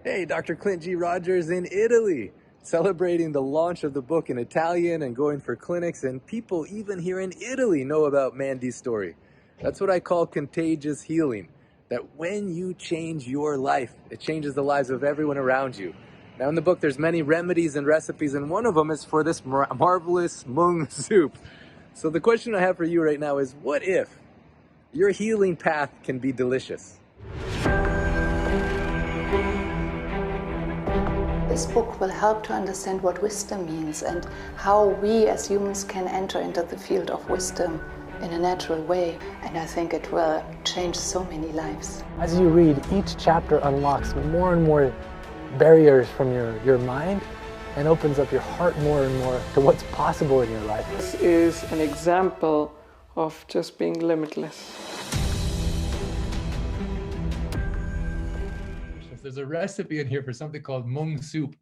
Hey, Dr. Clint G. Rogers in Italy, celebrating the launch of the book in Italian and going for clinics, and people even here in Italy know about Mandy's story. That's what I call contagious healing, that when you change your life, it changes the lives of everyone around you. Now in the book, there's many remedies and recipes, and one of them is for this marvelous Moong soup. So the question I have for you right now is, what if your healing path can be delicious? This book will help to understand what wisdom means and how we as humans can enter into the field of wisdom in a natural way. And I think it will change so many lives. As you read, each chapter unlocks more and more barriers from your mind and opens up your heart more and more to what's possible in your life. This is an example of just being limitless. There's a recipe in here for something called Moong soup.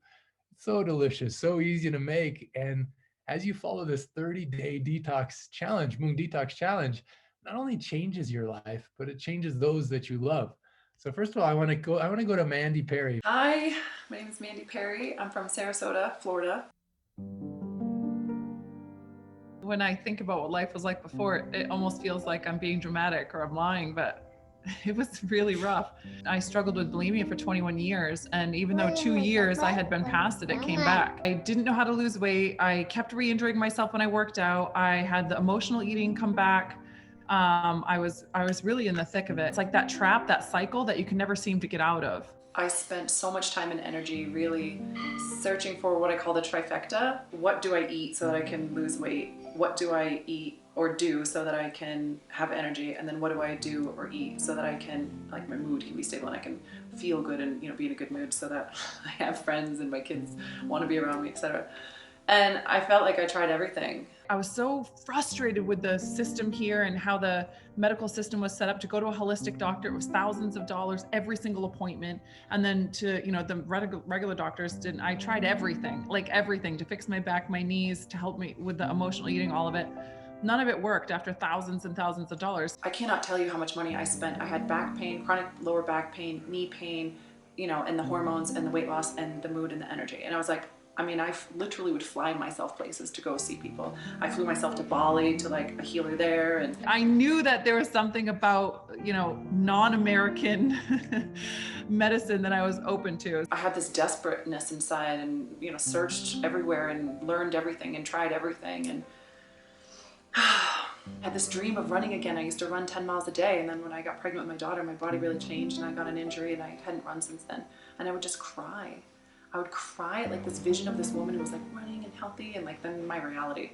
So delicious, so easy to make. And as you follow this 30-day detox challenge, Moong Detox Challenge, not only changes your life, but it changes those that you love. So first of all, I want to go to Mandy Perry. Hi, my name is Mandy Perry. I'm from Sarasota, Florida. When I think about what life was like before, it almost feels like I'm being dramatic or I'm lying, but it was really rough. I struggled with bulimia for 21 years, and even though 2 years I had been past it, it came back. I didn't know how to lose weight. I kept re-injuring myself when I worked out. I had the emotional eating come back. I was really in the thick of it. It's like that trap, that cycle that you can never seem to get out of. I spent so much time and energy really searching for what I call the trifecta. What do I eat so that I can lose weight? What do I eat or do so that I can have energy? And then what do I do or eat so that I can, like, my mood can be stable and I can feel good and, you know, be in a good mood so that I have friends and my kids want to be around me, etc. And I felt like I tried everything. I was so frustrated with the system here and how the medical system was set up. To go to a holistic doctor, it was thousands of dollars every single appointment. And then to, you know, the regular doctors didn't. I tried everything, like everything, to fix my back, my knees, to help me with the emotional eating, all of it. None of it worked after thousands and thousands of dollars. I cannot tell you how much money I spent. I had back pain, chronic lower back pain, knee pain, you know, and the hormones and the weight loss and the mood and the energy. And I was like, I mean, I literally would fly myself places to go see people. I flew myself to Bali to, like, a healer there. And I knew that there was something about, you know, non-American medicine that I was open to. I had this desperateness inside and, you know, searched everywhere and learned everything and tried everything. And had this dream of running again. I used to run 10 miles a day. And then when I got pregnant with my daughter, my body really changed and I got an injury and I hadn't run since then. And I would just cry. I would cry at, like, this vision of this woman who was, like, running and healthy, and, like, then my reality.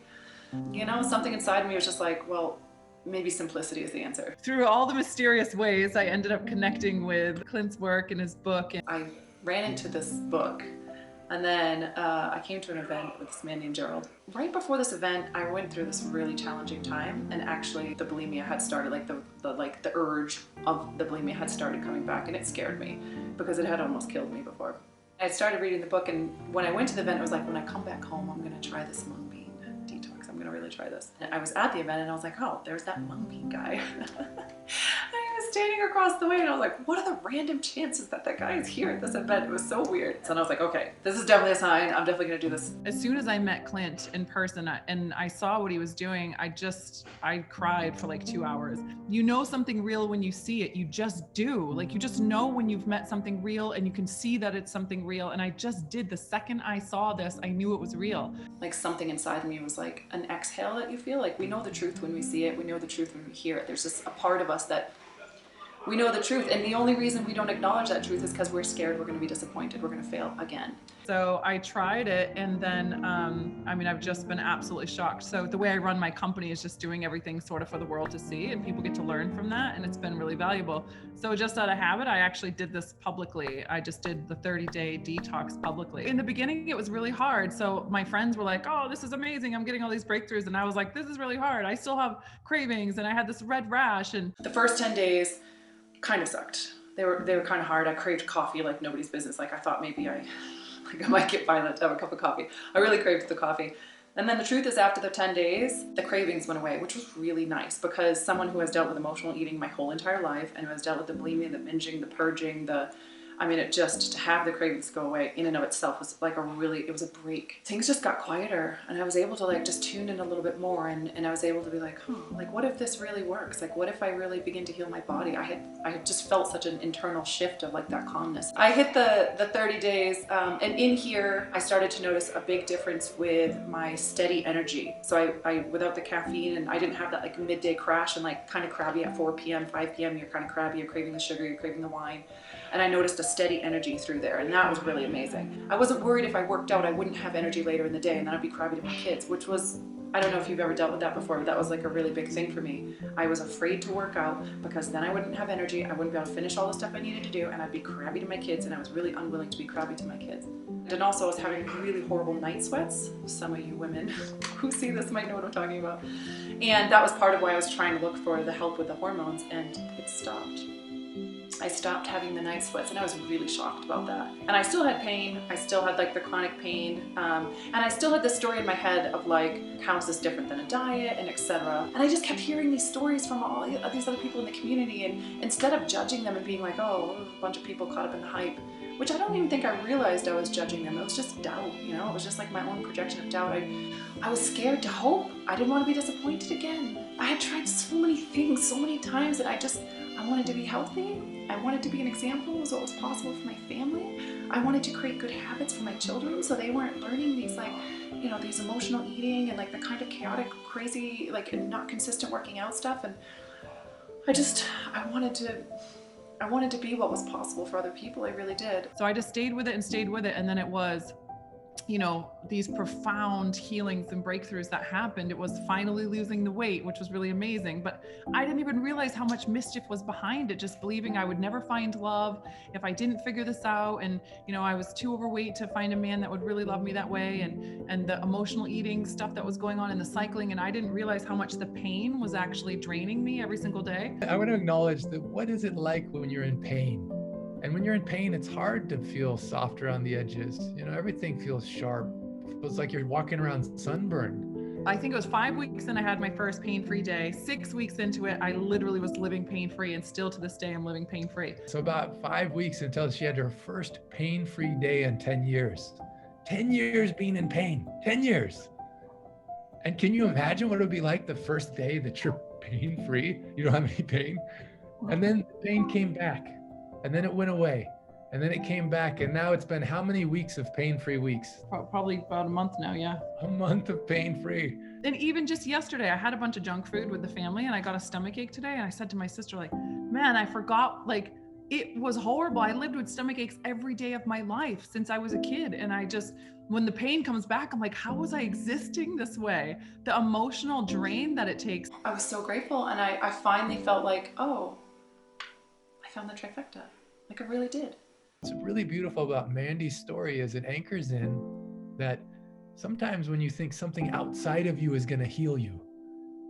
You know, something inside me was just like, well, maybe simplicity is the answer. Through all the mysterious ways, I ended up connecting with Clint's work and his book. And I ran into this book, and then I came to an event with this man named Gerald. Right before this event, I went through this really challenging time, and actually the bulimia had started, like the urge of the bulimia had started coming back, and it scared me because it had almost killed me before. I started reading the book, and when I went to the event, it was like, when I come back home, I'm going to try this mung bean detox. I'm going to really try this. And I was at the event, and I was like, oh, there's that mung bean guy. I was standing across the way, and I was like, what are the random chances that that guy is here at this event? It was so weird. So I was like, okay, this is definitely a sign. I'm definitely going to do this. As soon as I met Clint in person and I saw what he was doing, I cried for like 2 hours. You know something real when you see it. You just do. Like, you just know when you've met something real, and you can see that it's something real. And I just did. The second I saw this, I knew it was real. Like, something inside me was like an exhale that you feel. Like, we know the truth when we see it. We know the truth when we hear it. There's just a part of us that we know the truth, and the only reason we don't acknowledge that truth is because we're scared we're going to be disappointed, we're going to fail again. So I tried it, and then, I mean, I've just been absolutely shocked. So the way I run my company is just doing everything sort of for the world to see, and people get to learn from that, and it's been really valuable. So just out of habit, I actually did this publicly. I just did the 30-day detox publicly. In the beginning, it was really hard. So my friends were like, oh, this is amazing, I'm getting all these breakthroughs. And I was like, this is really hard. I still have cravings, and I had this red rash. And the first 10 days, kind of sucked. They were kind of hard. I craved coffee like nobody's business. Like, I thought maybe I might get violent to have a cup of coffee. I really craved the coffee. And then the truth is, after the 10 days, the cravings went away, which was really nice, because someone who has dealt with emotional eating my whole entire life and who has dealt with the bulimia, the binging, the purging, I mean, it just, to have the cravings go away in and of itself was like it was a break. Things just got quieter, and I was able to like just tune in a little bit more, and I was able to be like, like what if this really works? Like what if I really begin to heal my body? I had just felt such an internal shift of like that calmness. I hit the 30 days, and in here, I started to notice a big difference with my steady energy. So I without the caffeine, and I didn't have that like midday crash and like kind of crabby at 4 p.m., 5 p.m., you're kind of crabby, you're craving the sugar, you're craving the wine. And I noticed a steady energy through there, and that was really amazing. I wasn't worried if I worked out, I wouldn't have energy later in the day, and then I'd be crabby to my kids, which was, I don't know if you've ever dealt with that before, but that was like a really big thing for me. I was afraid to work out because then I wouldn't have energy, I wouldn't be able to finish all the stuff I needed to do, and I'd be crabby to my kids, and I was really unwilling to be crabby to my kids. And also I was having really horrible night sweats. Some of you women who see this might know what I'm talking about. And that was part of why I was trying to look for the help with the hormones, and it stopped. I stopped having the night sweats, and I was really shocked about that. And I still had pain. I still had like the chronic pain. And I still had this story in my head of like, how is this different than a diet, and etc. And I just kept hearing these stories from all these other people in the community, and instead of judging them and being like, oh, a bunch of people caught up in the hype, which I don't even think I realized I was judging them. It was just doubt, you know? It was just like my own projection of doubt. I was scared to hope. I didn't want to be disappointed again. I had tried so many things so many times, and I wanted to be healthy. I wanted to be an example of what was possible for my family. I wanted to create good habits for my children so they weren't learning these like, you know, these emotional eating and like the kind of chaotic, crazy, like not consistent working out stuff. And I wanted to be what was possible for other people. I really did. So I just stayed with it, and then it was, you know, these profound healings and breakthroughs that happened. It was finally losing the weight, which was really amazing, but I didn't even realize how much mischief was behind it, just believing I would never find love if I didn't figure this out. And, you know, I was too overweight to find a man that would really love me that way, and the emotional eating stuff that was going on in the cycling. And I didn't realize how much the pain was actually draining me every single day. I want to acknowledge that what is it like when you're in pain? And when you're in pain, it's hard to feel softer on the edges. You know, everything feels sharp. It feels like you're walking around sunburned. I think it was 5 weeks and I had my first pain-free day. 6 weeks into it, I literally was living pain-free, and still to this day, I'm living pain-free. So about 5 weeks until she had her first pain-free day in 10 years. 10 years being in pain, 10 years. And can you imagine what it would be like the first day that you're pain-free? You don't have any pain. And then the pain came back. And then it went away, and then it came back, and now it's been how many weeks of pain-free weeks? Probably about a month now, yeah. A month of pain-free. And even just yesterday, I had a bunch of junk food with the family, and I got a stomach ache today, and I said to my sister, like, man, I forgot, like, it was horrible. I lived with stomach aches every day of my life since I was a kid, and when the pain comes back, I'm like, how was I existing this way? The emotional drain that it takes. I was so grateful, and I finally felt like, oh, I found the trifecta. Like I really did. What's really beautiful about Mandy's story is it anchors in that sometimes when you think something outside of you is going to heal you,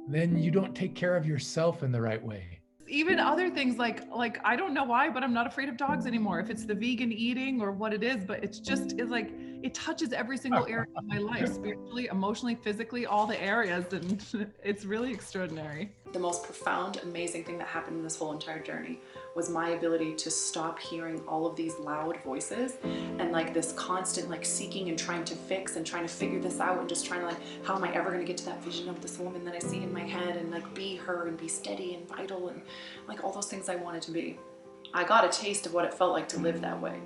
then you don't take care of yourself in the right way. Even other things like I don't know why, but I'm not afraid of dogs anymore. If it's the vegan eating or what it is, but it's like, it touches every single area of my life, spiritually, emotionally, physically, all the areas. And it's really extraordinary. The most profound, amazing thing that happened in this whole entire journey was my ability to stop hearing all of these loud voices and like this constant like seeking and trying to fix and trying to figure this out and just trying to like, how am I ever going to get to that vision of this woman that I see in my head and like be her and be steady and vital and like all those things I wanted to be. I got a taste of what it felt like to live that way,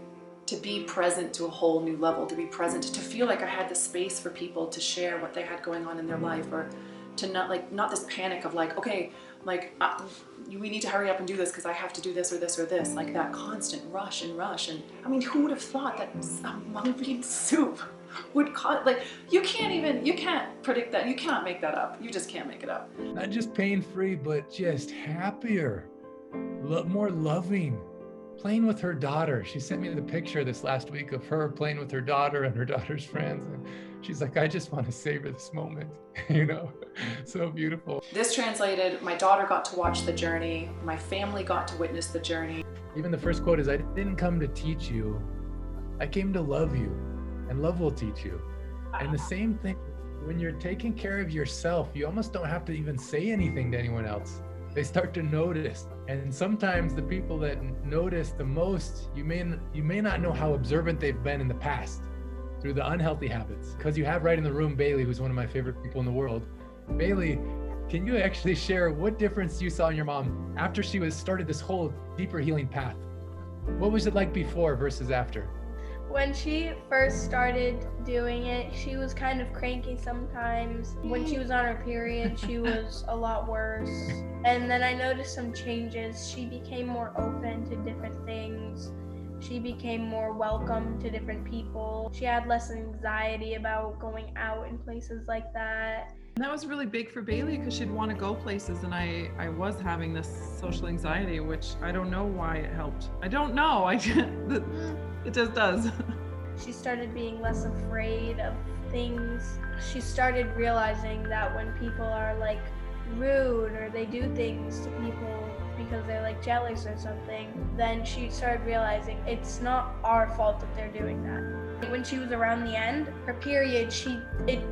to be present to a whole new level, to be present, to feel like I had the space for people to share what they had going on in their life, or to not this panic of like, okay, like we need to hurry up and do this because I have to do this or this or this, like that constant rush. And I mean, who would have thought that mung bean soup would cause, like, you can't predict that. You cannot make that up. You just can't make it up. Not just pain-free, but just happier, more loving, playing with her daughter. She sent me the picture this last week of her playing with her daughter and her daughter's friends. And she's like, I just want to savor this moment, you know, so beautiful. This translated, my daughter got to watch the journey. My family got to witness the journey. Even the first quote is, I didn't come to teach you. I came to love you, and love will teach you. And the same thing, when you're taking care of yourself, you almost don't have to even say anything to anyone else. They start to notice. And sometimes the people that notice the most, you may not know how observant they've been in the past through the unhealthy habits. Because you have right in the room Bailey, who's one of my favorite people in the world. Bailey, can you actually share what difference you saw in your mom after she started this whole deeper healing path? What was it like before versus after? When she first started doing it, she was kind of cranky sometimes. When she was on her period, she was a lot worse. And then I noticed some changes. She became more open to different things. She became more welcome to different people. She had less anxiety about going out in places like that. And that was really big for Bailey because she'd want to go places, and I was having this social anxiety, which I don't know why it helped. I don't know. It just does. She started being less afraid of things. She started realizing that when people are like rude or they do things to people because they're like jealous or something, then she started realizing it's not our fault that they're doing that. When she was around the end, her period,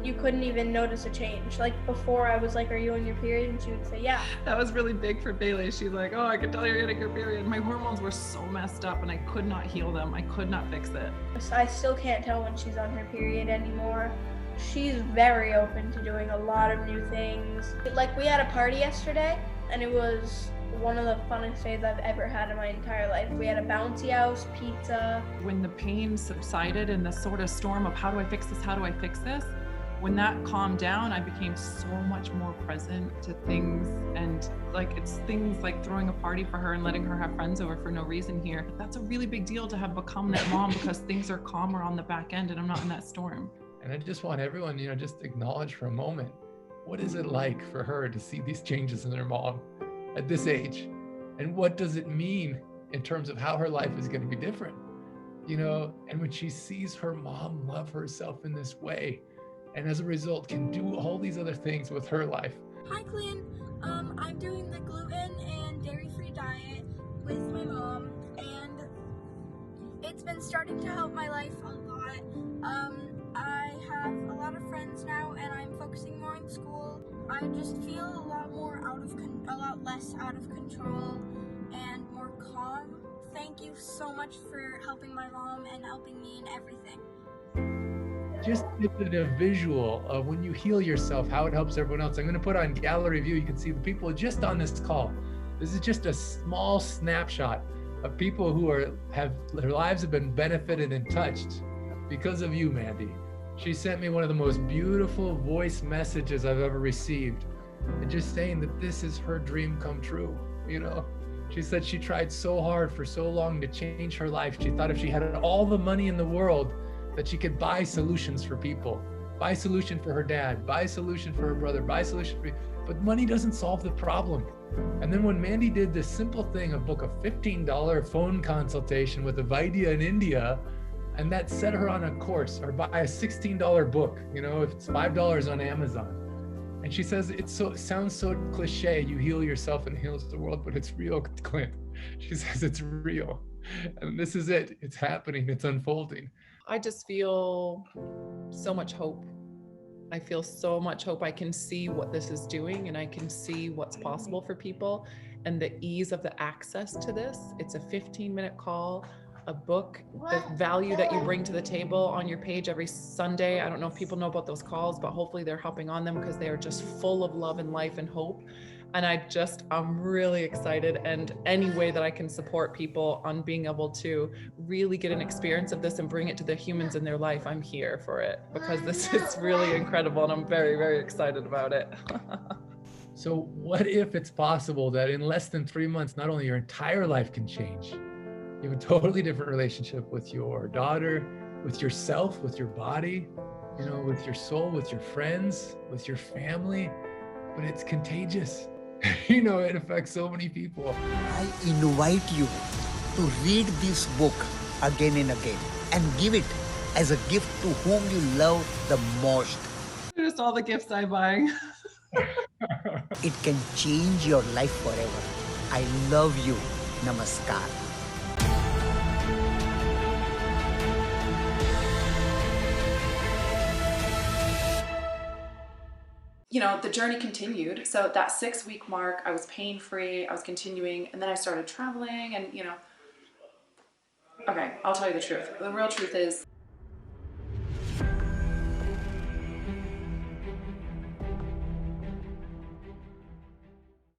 you couldn't even notice a change. Like before I was like, are you on your period? And she would say, yeah. That was really big for Bailey. She's like, oh, I can tell you're getting your period. My hormones were so messed up and I could not heal them. I could not fix it. I still can't tell when she's on her period anymore. She's very open to doing a lot of new things. Like we had a party yesterday and it was one of the funnest days I've ever had in my entire life. We had a bouncy house, pizza. When the pain subsided and the sort of storm of how do I fix this, how do I fix this, when that calmed down, I became so much more present to things. And like it's things like throwing a party for her and letting her have friends over for no reason here. That's a really big deal to have become that mom because things are calmer on the back end and I'm not in that storm. And I just want everyone, just acknowledge for a moment, what is it like for her to see these changes in her mom at this age? And what does it mean in terms of how her life is going to be different? And when she sees her mom love herself in this way, and as a result can do all these other things with her life. Hi, Clint. I'm doing the gluten and dairy-free diet with my mom, and it's been starting to help my life a lot. I have a lot of friends now, and I'm focusing more on school. I just feel a lot less out of control and more calm. Thank you so much for helping my mom and helping me in everything. Just get a visual of when you heal yourself, how it helps everyone else. I'm going to put on gallery view. You can see the people just on this call. This is just a small snapshot of people who their lives have been benefited and touched because of you, Mandy. She sent me one of the most beautiful voice messages I've ever received, and just saying that this is her dream come true. She said she tried so hard for so long to change her life. She thought if she had all the money in the world that she could buy solutions for people, buy a solution for her dad, buy a solution for her brother, buy a solution for, but money doesn't solve the problem. And then when Mandy did this simple thing of book a $15 phone consultation with a Vaidya in India, and that set her on a course, or buy a $16 book, if it's $5 on Amazon. And she says, it sounds so cliche, you heal yourself and heals the world, but it's real, Clint. She says it's real. And this is it. It's happening. It's unfolding. I just feel so much hope. I feel so much hope. I can see what this is doing and I can see what's possible for people and the ease of the access to this. It's a 15-minute call, a book, the value that you bring to the table on your page every Sunday. I don't know if people know about those calls, but hopefully they're hopping on them because they are just full of love and life and hope. And I'm really excited, and any way that I can support people on being able to really get an experience of this and bring it to the humans in their life, I'm here for it, because this is really incredible and I'm very, very excited about it. So what if it's possible that in less than 3 months, not only your entire life can change, you have a totally different relationship with your daughter, with yourself, with your body, with your soul, with your friends, with your family, but it's contagious. It affects so many people. I invite you to read this book again and again and give it as a gift to whom you love the most. Just all the gifts I buy. It can change your life forever. I love you. Namaskar. you know, the journey continued. So that 6-week mark, I was pain-free, I was continuing, and then I started traveling and, you know, okay, I'll tell you the truth. The real truth is